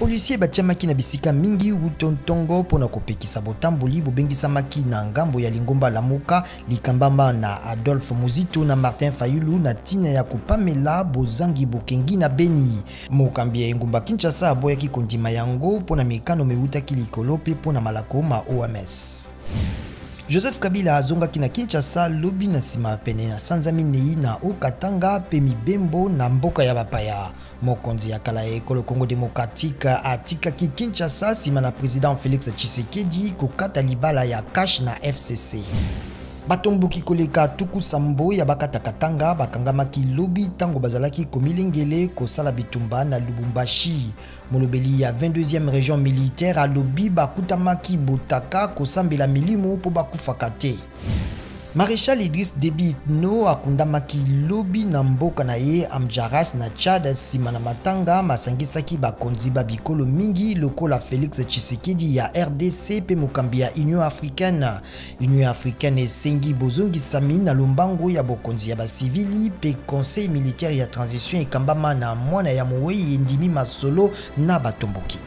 Bapolisier batiamaki na bisika mingi utontongo pona kopekisa batamboli bobengisamaki na ngambo ya Lingomba Lamuka likambamba na Adolphe Muzito na Martin Fayulu na tina ya kopamela bozangi bokengi na Beni. Mokambi ya engumba Kinshasa aboyaki kondima yango pona mikano meutaki likolo pe pona malako ma OMS. Joseph Kabila azongaki na Kinshasa lobi na nsima pene na sanza minei na Katanga pe mibembo na mboka ya bapaya. Mokonzi ya kala ya ekolo Congo Démocratique atikaki Kinshasa sima na président Félix Tshisekedi kokata libala ya cash na FCC. Batomboki koleka tuku sambo ya Bataka Katanga bakangamaki lobi tango bazalaki komilengele kosala bitumba na Lubumbashi. Molobeli ya 22e région militaire a lobi bakutamaki botaka kosambela milimo po bakufaka te. Maréchal Idris Deby no akundamaki lobi na mboka na ye Amdjarass na Tchad sima na matanga masangisaki bakonzi babikolo mingi lokola Félix Tshisekedi ya RDC pe mokambi ya Union Africaine esengi bozongisami na lombango ya bokonzi ya basivili pe conseil militaire ya transition ekambama na mwana ya mowei endimi masolo na batomboki.